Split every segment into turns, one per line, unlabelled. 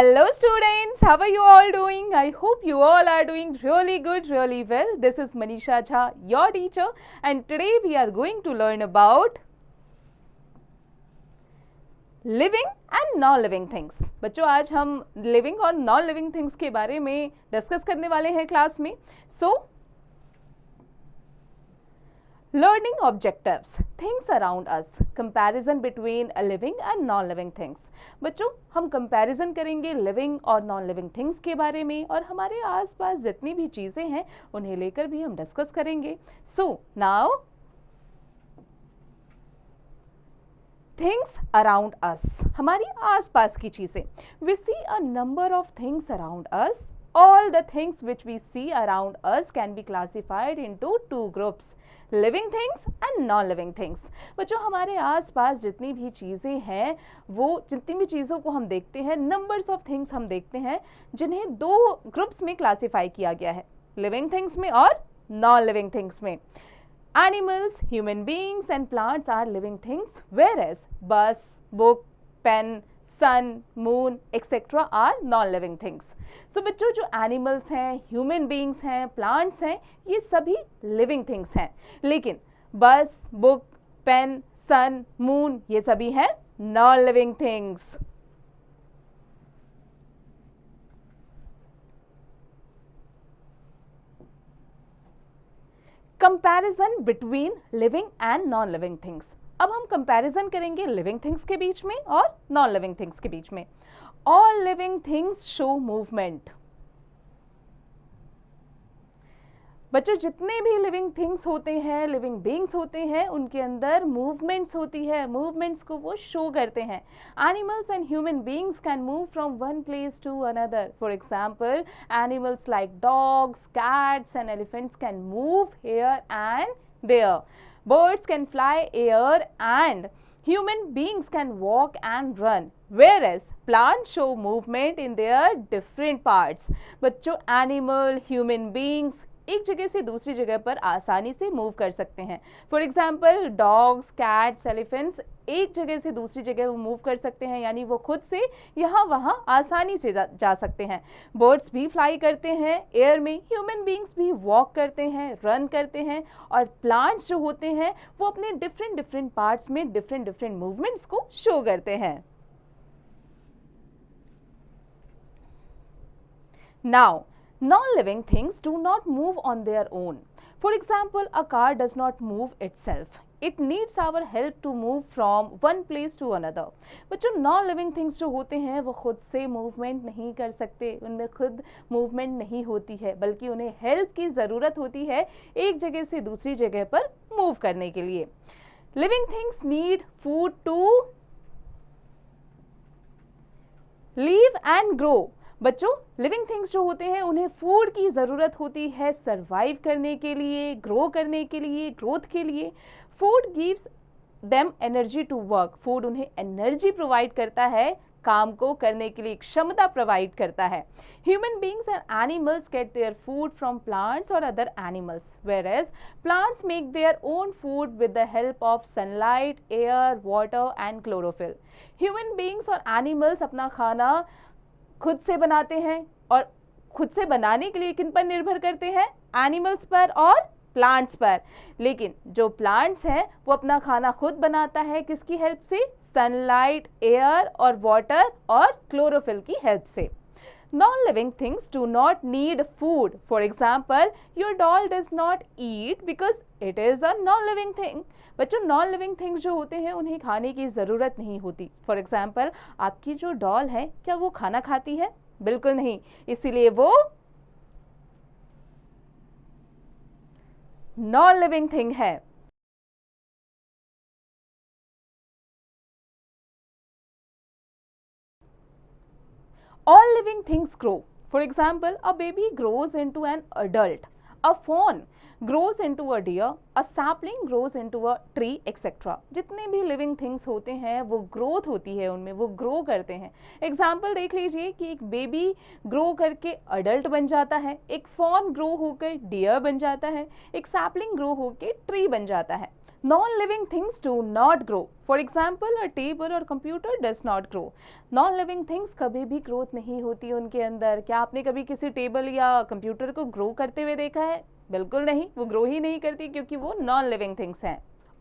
Hello students, how are you all doing? I hope you all are doing really good, really well. This is Manisha Jha, your teacher, and today we are going to learn about living and non living things. बच्चों आज हम living और non living things के बारे में discuss करने वाले हैं क्लास में। So learning objectives, things around us, comparison between a living and non living things. बच्चों हम कंपैरिजन करेंगे लिविंग और नॉन लिविंग थिंग्स के बारे में, और हमारे आसपास जितनी भी चीज़ें हैं उन्हें लेकर भी हम डिस्कस करेंगे। So now things around us, हमारी आसपास की चीजें। We see a number of things around us. All the things which we see around us can be classified into two groups, living things and non-living things। बच्चों हमारे आसपास जितनी भी चीज़ें हैं, वो जितनी भी चीज़ों को हम देखते हैं, numbers of things हम देखते हैं, जिन्हें दो ग्रुप्स में क्लासीफाई किया गया है, living things में और non-living things में। Animals, human beings and plants are living things, whereas bus, book, pen, sun, moon, etc. are non-living things. So बच्चों जो animals हैं, human beings हैं, plants हैं, ये सभी living things हैं, लेकिन bus, book, pen, sun, moon ये सभी हैं non-living things। Comparison between living and non living things. अब हम कंपैरिजन करेंगे लिविंग थिंग्स के बीच में और नॉन लिविंग थिंग्स के बीच में। All living things show movement. बच्चों जितने भी लिविंग थिंग्स होते हैं, लिविंग बीइंग्स होते हैं, उनके अंदर मूवमेंट्स होती है, मूवमेंट्स को वो शो करते हैं। Animals and human beings can move from one place to another. For example animals like dogs, cats and elephants can move here and there. Birds can fly air and human beings can walk and run, whereas plants show movement in their different parts। बच्चों animal, human beings एक जगह से दूसरी जगह पर आसानी से move कर सकते हैं। For example dogs, cats, elephants एक जगह से दूसरी जगह वो मूव कर सकते हैं, यानी वो खुद से यहाँ वहाँ आसानी से जा सकते हैं। बर्ड्स भी फ्लाई करते हैं एयर में, ह्यूमन बीइंग्स भी वॉक करते हैं, रन करते हैं, और प्लांट्स जो होते हैं वो अपने डिफरेंट पार्ट्स में डिफरेंट मूवमेंट्स को शो करते हैं। Now non-living things do not move on their own. For example, a car does not move itself. It needs our help to move from one place to another. बच्चों non-living things जो होते हैं वो खुद से movement नहीं कर सकते, उनमें खुद मूवमेंट नहीं होती है, बल्कि उन्हें हेल्प की ज़रूरत होती है एक जगह से दूसरी जगह पर मूव करने के लिए। Living things need food to live and grow। बच्चों लिविंग थिंग्स जो होते हैं उन्हें फूड की ज़रूरत होती है सरवाइव करने के लिए, ग्रो करने के लिए, ग्रोथ के लिए। Food gives them energy to work. Food उन्हें एनर्जी प्रोवाइड करता है, काम को करने के लिए क्षमता प्रोवाइड करता है। Human beings and animals get their food from plants और other animals, whereas plants make their own food with the help of sunlight, air, water and chlorophyll. Human beings और एनिमल्स अपना खाना खुद से बनाते हैं, और खुद से बनाने के लिए किन पर निर्भर करते हैं? एनिमल्स पर और प्लांट्स पर। लेकिन जो प्लांट्स हैं वो अपना खाना खुद बनाता है, किसकी हेल्प से? सनलाइट, एयर और वाटर और क्लोरोफिल की हेल्प से। Non-living things do not need food. For example, your doll does not eat because it is a non-living thing. बच्चों non-living things जो होते हैं उन्हें खाने की ज़रूरत नहीं होती। For example, आपकी जो डॉल है क्या वो खाना खाती है? बिल्कुल नहीं, इसीलिए वो non-living thing है। All living things grow. For example, a baby grows into an adult. A fawn grows into a deer. A sapling grows into a tree, etc. जितने भी living things होते हैं वो growth होती है उनमें, वो grow करते हैं। Example देख लीजिए कि एक baby grow करके adult बन जाता है, एक fawn grow होकर deer बन जाता है, एक sapling grow होकर tree बन जाता है। Non-living things do not grow. For example, a table or computer does not grow. Non-living things कभी भी ग्रोथ नहीं होती उनके अंदर। क्या आपने कभी किसी टेबल या कंप्यूटर को ग्रो करते हुए देखा है? बिल्कुल नहीं, वो ग्रो ही नहीं करती क्योंकि वो non-living things हैं।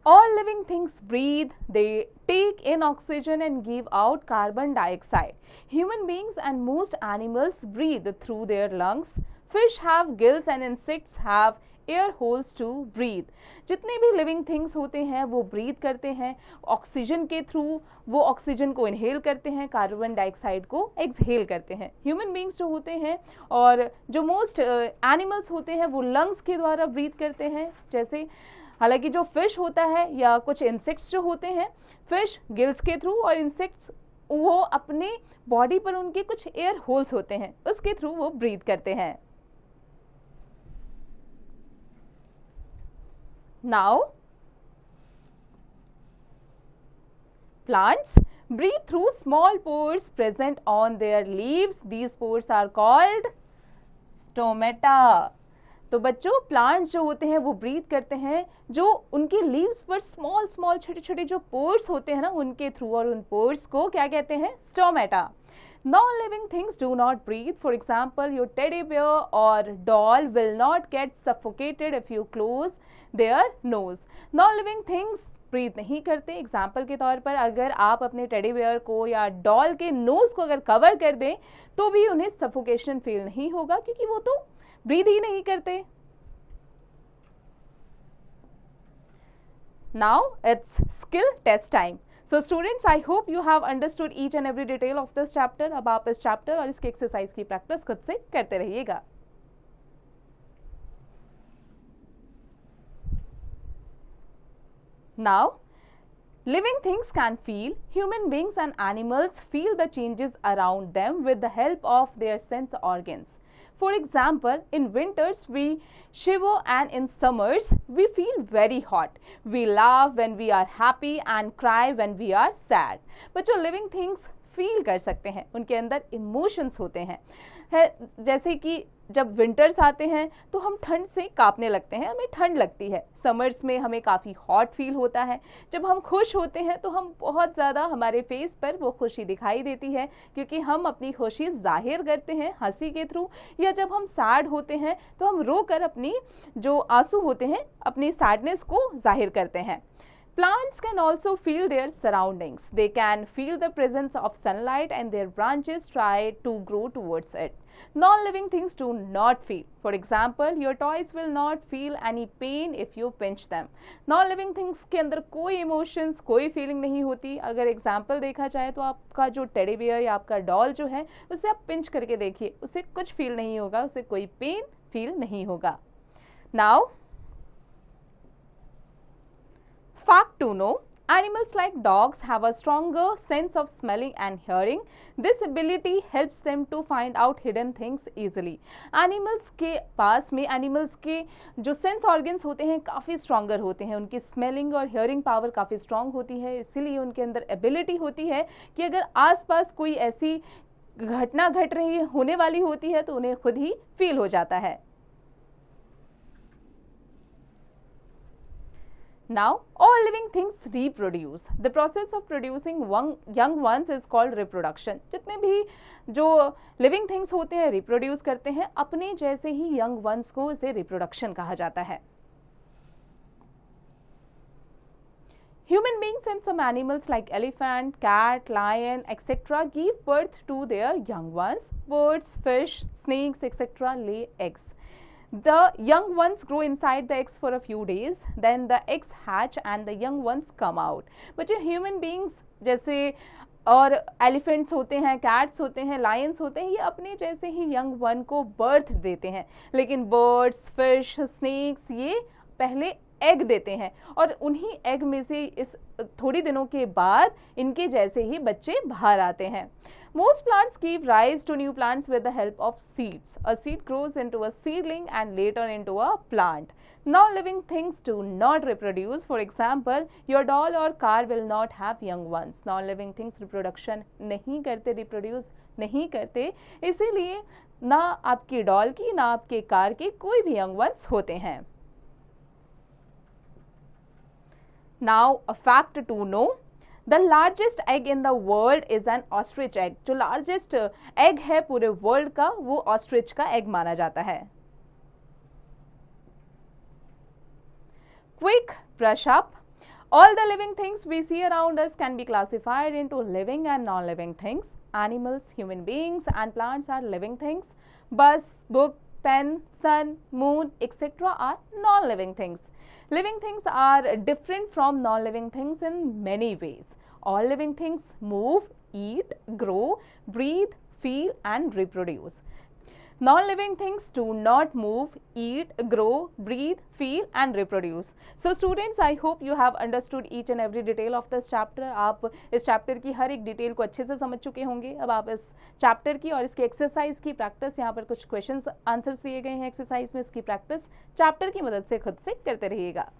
All living things breathe, they take in oxygen and give out carbon dioxide. Human beings and most animals breathe through their lungs. Fish have gills and insects have air holes to breathe. जितने भी living things होते हैं वो breathe करते हैं oxygen के through, वो oxygen को इनहेल करते हैं, कार्बन डाइऑक्साइड को एक्सहेल करते हैं। ह्यूमन बींग्स जो होते हैं और जो मोस्ट एनिमल्स होते हैं वो लंग्स के द्वारा ब्रीथ करते हैं। जैसे हालांकि जो फिश होता है या कुछ इंसेक्ट्स जो होते हैं, फिश गिल्स के थ्रू और इंसेक्ट्स वो अपने बॉडी पर उनके कुछ एयर होल्स होते हैं, उसके थ्रू वो ब्रीथ करते हैं। Now plants breathe through small pores present on their leaves. These pores are called stomata. तो बच्चों प्लांट्स जो होते हैं वो ब्रीथ करते हैं जो उनके लीव्स पर स्मॉल स्मॉल छोटे छोटे जो पोर्स होते हैं ना उनके थ्रू, और उन पोर्स को क्या कहते हैं? Stomata. Non-living things do not breathe. For example, your teddy bear or doll will not get suffocated if you close their nose. Non-living things breathe नहीं करते। एग्जाम्पल के तौर पर अगर आप अपने टेडी बेयर को या डॉल के नोज को अगर कवर कर दें तो भी उन्हें सफोकेशन फील नहीं होगा क्योंकि वो तो ब्रीथ ही नहीं करते। Now it's skill test time. So students, I hope you have understood each and every detail of this chapter. अब आप इस चैप्टर और इसके एक्सरसाइज की प्रैक्टिस खुद से करते रहिएगा। Now, living things can feel. Human beings and animals feel the changes around them with the help of their sense organs. For example, in winters we shiver and in summers we feel very hot. We laugh when we are happy and cry when we are sad. बच्चों living things feel कर सकते हैं, उनके अंदर emotions होते हैं। जैसे कि जब विंटर्स आते हैं तो हम ठंड से कांपने लगते हैं, हमें ठंड लगती है। समर्स में हमें काफ़ी हॉट फील होता है। जब हम खुश होते हैं तो हम बहुत ज़्यादा, हमारे फेस पर वो खुशी दिखाई देती है क्योंकि हम अपनी खुशी जाहिर करते हैं हंसी के थ्रू। या जब हम सैड होते हैं तो हम रो कर अपनी जो आंसू होते हैं अपनी सैडनेस को जाहिर करते हैं। Plants can also feel their surroundings. They can feel the presence of sunlight and their branches try to grow towards it. Non-living things do not feel. For example, your toys will not feel any pain if you pinch them. Non-living things के अंदर कोई emotions, कोई feeling नहीं होती। अगर example देखा जाए तो आपका जो टेडी बेयर या आपका डॉल जो है उसे आप pinch करके देखिए, उसे कुछ feel नहीं होगा, उसे कोई pain feel नहीं होगा। Now, fact to know, animals like dogs have a stronger sense of smelling and hearing. This ability helps them to find out hidden things easily. Animals के पास में animals के जो sense organs होते हैं काफ़ी stronger होते हैं, उनकी smelling और hearing power काफ़ी strong होती है, इसीलिए उनके अंदर ability होती है कि अगर आसपास कोई ऐसी घटना घट रही होने वाली होती है तो उन्हें खुद ही feel हो जाता है। Now, all living things reproduce. The process of producing young ones is called reproduction. जितने भी जो living things होते हैं reproduce करते हैं अपने जैसे ही young ones को, इसे reproduction कहा जाता है। Human beings and some animals like elephant, cat, lion, etc. give birth to their young ones. Birds, fish, snakes, etc. lay eggs. The young ones grow inside the eggs for a few days, then the eggs hatch and the young ones come out. बच्चे human beings जैसे और elephants होते हैं, cats होते हैं, Lions होते हैं, ये अपने जैसे ही यंग वन को बर्थ देते हैं। लेकिन बर्ड्स, फिश, स्नेक्स ये पहले एग देते हैं और उन्हीं एग में से इस थोड़ी दिनों के बाद इनके जैसे ही बच्चे बाहर आते हैं। Most plants give rise to new plants with the help of seeds. A seed grows into a seedling and later into a plant. Non-living things do not reproduce. For example, your doll or car will not have young ones. Non-living things reproduction नहीं करते, reproduce नहीं करते, इसीलिए ना आपकी doll की ना आपके कार के कोई भी young ones होते हैं। Now a fact to know, the largest egg in the world is an ostrich egg. जो largest egg है पूरे world का वो ostrich का egg माना जाता है. Quick brush up. All the living things we see around us can be classified into living and non-living things. Animals, human beings and plants are living things. Bus, book, pen, sun, moon, etc. are non-living things. Living things are different from non-living things in many ways. All living things move, eat, grow, breathe, feel and reproduce. Non-living things do not move, eat, grow, breathe, feel and reproduce. So students, I hope you have understood each and every detail of this chapter. आप इस chapter की हर एक detail को अच्छे से समझ चुके होंगे. अब आप इस चैप्टर की और इसके एक्सरसाइज की प्रैक्टिस, यहाँ पर कुछ क्वेश्चंस आंसर्स दिए गए हैं एक्सरसाइज में, इसकी प्रैक्टिस चैप्टर की मदद से खुद से करते रहिएगा.